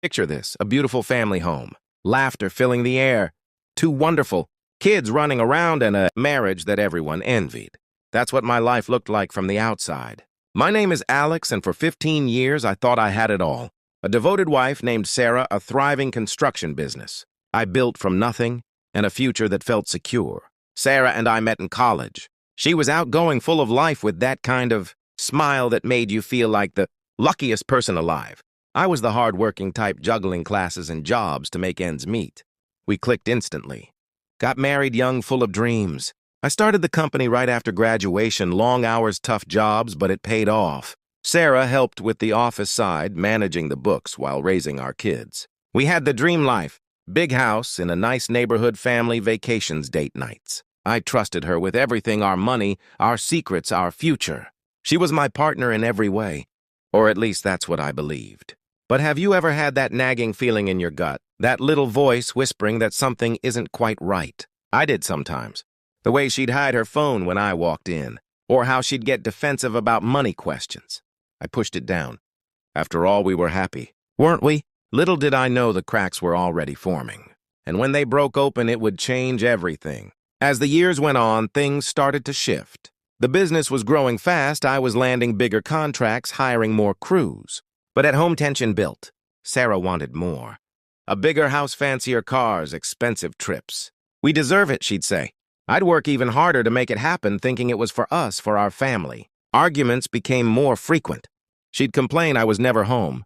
Picture this, a beautiful family home, laughter filling the air, two wonderful kids running around, and a marriage that everyone envied. That's what my life looked like from the outside. My name is Alex, and for 15 years I thought I had it all. A devoted wife named Sarah, a thriving construction business I built from nothing, and a future that felt secure. Sarah and I met in college. She was outgoing, full of life, with that kind of smile that made you feel like the luckiest person alive. I was the hard-working type, juggling classes and jobs to make ends meet. We clicked instantly. Got married young, full of dreams. I started the company right after graduation, long hours, tough jobs, but it paid off. Sarah helped with the office side, managing the books while raising our kids. We had the dream life, big house in a nice neighborhood, family vacations, date nights. I trusted her with everything, our money, our secrets, our future. She was my partner in every way, or at least that's what I believed. But have you ever had that nagging feeling in your gut, that little voice whispering that something isn't quite right? I did sometimes. The way she'd hide her phone when I walked in, or how she'd get defensive about money questions. I pushed it down. After all, we were happy, weren't we? Little did I know the cracks were already forming. And when they broke open, it would change everything. As the years went on, things started to shift. The business was growing fast. I was landing bigger contracts, hiring more crews. But at home, tension built. Sarah wanted more. A bigger house, fancier cars, expensive trips. We deserve it, she'd say. I'd work even harder to make it happen, thinking it was for us, for our family. Arguments became more frequent. She'd complain I was never home.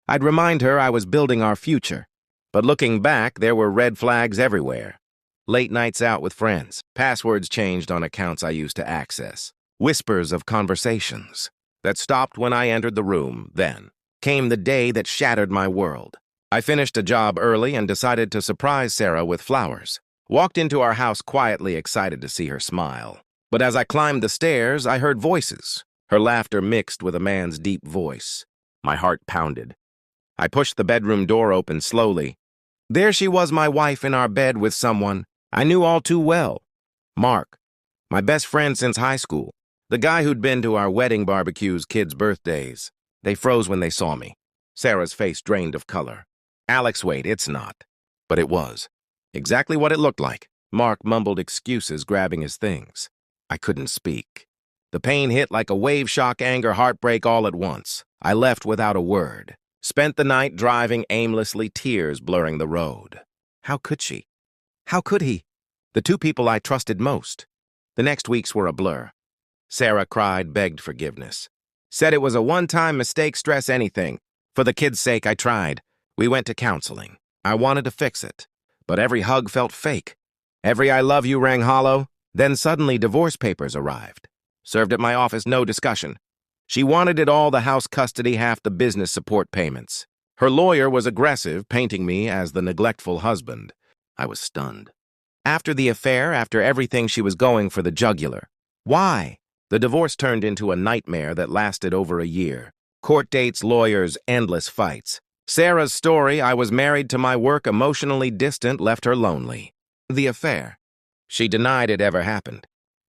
I'd remind her I was building our future. But looking back, there were red flags everywhere. Late nights out with friends, passwords changed on accounts I used to access, whispers of conversations that stopped when I entered the room. Then came the day that shattered my world. I finished a job early and decided to surprise Sarah with flowers. Walked into our house quietly, excited to see her smile. But as I climbed the stairs, I heard voices, her laughter mixed with a man's deep voice. My heart pounded. I pushed the bedroom door open slowly. There she was, my wife, in our bed with someone I knew all too well. Mark, my best friend since high school, the guy who'd been to our wedding barbecues, kids' birthdays. They froze when they saw me. Sarah's face drained of color. Alex, wait, it's not. But it was. Exactly what it looked like. Mark mumbled excuses, grabbing his things. I couldn't speak. The pain hit like a wave, shock, anger, heartbreak all at once. I left without a word. Spent the night driving aimlessly, tears blurring the road. How could she? How could he? The two people I trusted most. The next weeks were a blur. Sarah cried, begged forgiveness. Said it was a one-time mistake, stress anything. For the kids' sake, I tried. We went to counseling. I wanted to fix it. But every hug felt fake. Every I love you rang hollow. Then suddenly divorce papers arrived. Served at my office, no discussion. She wanted it all, the house, custody, half the business support payments. Her lawyer was aggressive, painting me as the neglectful husband. I was stunned. After the affair, after everything, she was going for the jugular. Why? The divorce turned into a nightmare that lasted over a year. Court dates, lawyers, endless fights. Sarah's story, I was married to my work, emotionally distant, left her lonely. The affair. She denied it ever happened.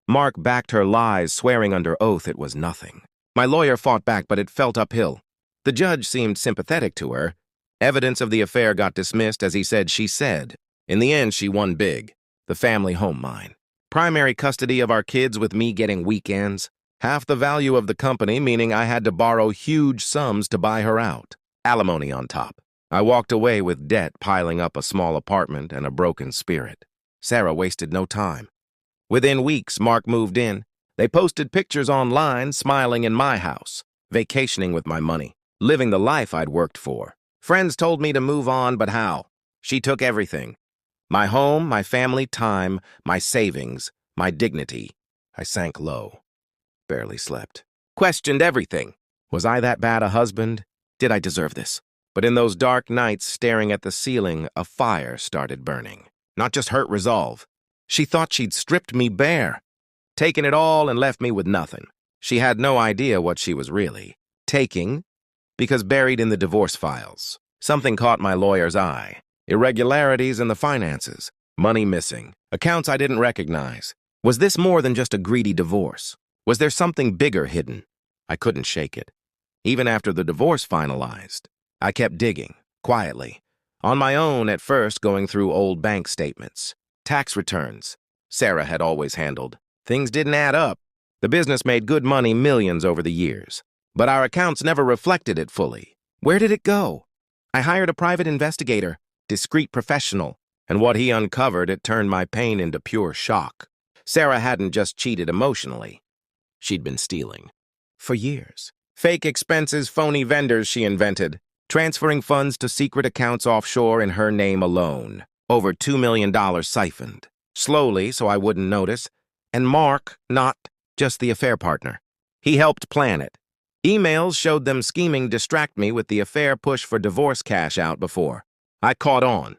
Mark backed her lies, swearing under oath it was nothing. My lawyer fought back, but it felt uphill. The judge seemed sympathetic to her. Evidence of the affair got dismissed, as he said, she said. In the end, she won big. The family home mine. Primary custody of our kids with me getting weekends. Half the value of the company, meaning I had to borrow huge sums to buy her out. Alimony on top. I walked away with debt piling up, a small apartment, and a broken spirit. Sarah wasted no time. Within weeks, Mark moved in. They posted pictures online, smiling in my house, vacationing with my money, living the life I'd worked for. Friends told me to move on, but how? She took everything. My home, my family, time, my savings, my dignity. I sank low. Barely slept. Questioned everything. Was I that bad a husband? Did I deserve this? But in those dark nights, staring at the ceiling, a fire started burning. Not just hurt, resolve. She thought she'd stripped me bare, taken it all and left me with nothing. She had no idea what she was really taking, because buried in the divorce files, something caught my lawyer's eye. Irregularities in the finances, money missing, accounts I didn't recognize. Was this more than just a greedy divorce? Was there something bigger hidden? I couldn't shake it. Even after the divorce finalized, I kept digging. quietly. On my own at first, going through old bank statements. Tax returns. Sarah had always handled. Things didn't add up. The business made good money, millions over the years. But our accounts never reflected it fully. Where did it go? I hired a private investigator, discreet professional, and what he uncovered, it turned my pain into pure shock. Sarah hadn't just cheated emotionally. She'd been stealing. For years. Fake expenses, phony vendors she invented, transferring funds to secret accounts offshore in her name alone. Over $2 million siphoned. Slowly, so I wouldn't notice. And Mark, not just the affair partner. He helped plan it. Emails showed them scheming distract me with the affair push for divorce cash out before. I caught on.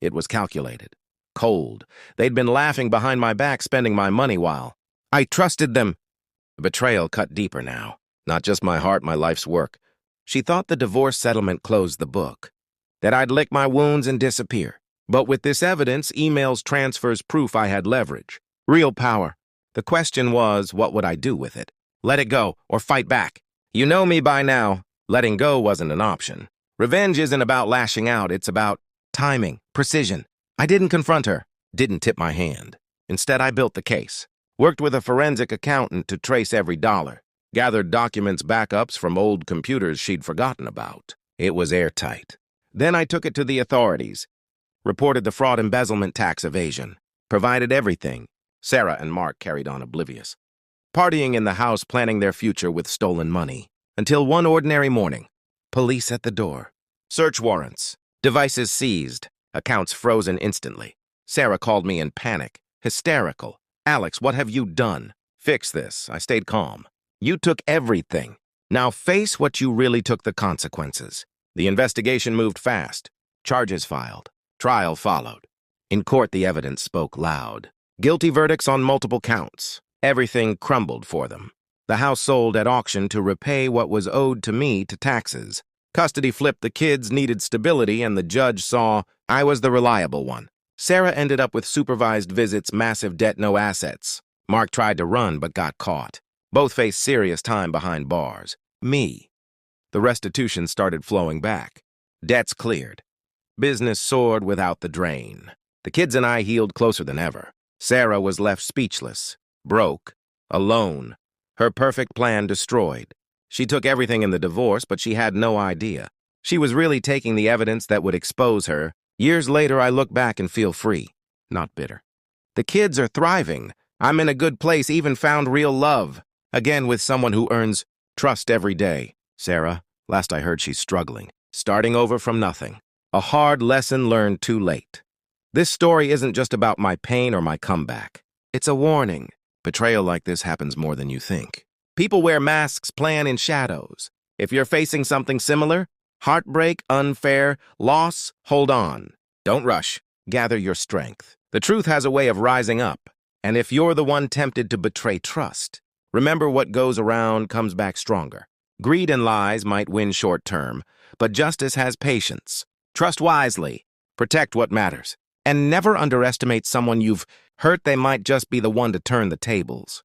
It was calculated. Cold. They'd been laughing behind my back, spending my money while I trusted them. The betrayal cut deeper now. Not just my heart, my life's work. She thought the divorce settlement closed the book. That I'd lick my wounds and disappear. But with this evidence, emails, transfers, proof I had leverage. Real power. The question was, what would I do with it? Let it go, or fight back. You know me by now. Letting go wasn't an option. Revenge isn't about lashing out, it's about timing, precision. I didn't confront her, didn't tip my hand. Instead, I built the case. Worked with a forensic accountant to trace every dollar. Gathered documents, backups from old computers she'd forgotten about. It was airtight. Then I took it to the authorities. Reported the fraud, embezzlement, tax evasion. Provided everything. Sarah and Mark carried on oblivious. Partying in the house, planning their future with stolen money. Until one ordinary morning. Police at the door. Search warrants. Devices seized. Accounts frozen instantly. Sarah called me in panic. Hysterical. Alex, what have you done? Fix this. I stayed calm. You took everything. Now face what you really took the consequences. The investigation moved fast. Charges filed. Trial followed. In court, the evidence spoke loud. Guilty verdicts on multiple counts. Everything crumbled for them. The house sold at auction to repay what was owed to me to taxes. Custody flipped, the kids needed stability, and the judge saw I was the reliable one. Sarah ended up with supervised visits, massive debt, no assets. Mark tried to run but got caught. Both faced serious time behind bars. Me. The restitution started flowing back. Debts cleared. Business soared without the drain. The kids and I healed closer than ever. Sarah was left speechless, broke, alone. Her perfect plan destroyed. She took everything in the divorce, but she had no idea. She was really taking the evidence that would expose her. Years later, I look back and feel free, not bitter. The kids are thriving. I'm in a good place, even found real love. Again, with someone who earns trust every day. Sarah, last I heard, she's struggling, starting over from nothing. A hard lesson learned too late. This story isn't just about my pain or my comeback. It's a warning. Betrayal like this happens more than you think. People wear masks, plan in shadows. If you're facing something similar, heartbreak, unfair, loss, hold on. Don't rush. Gather your strength. The truth has a way of rising up. And if you're the one tempted to betray trust, remember what goes around comes back stronger. Greed and lies might win short term, but justice has patience. Trust wisely. Protect what matters. And never underestimate someone you've hurt. They might just be the one to turn the tables.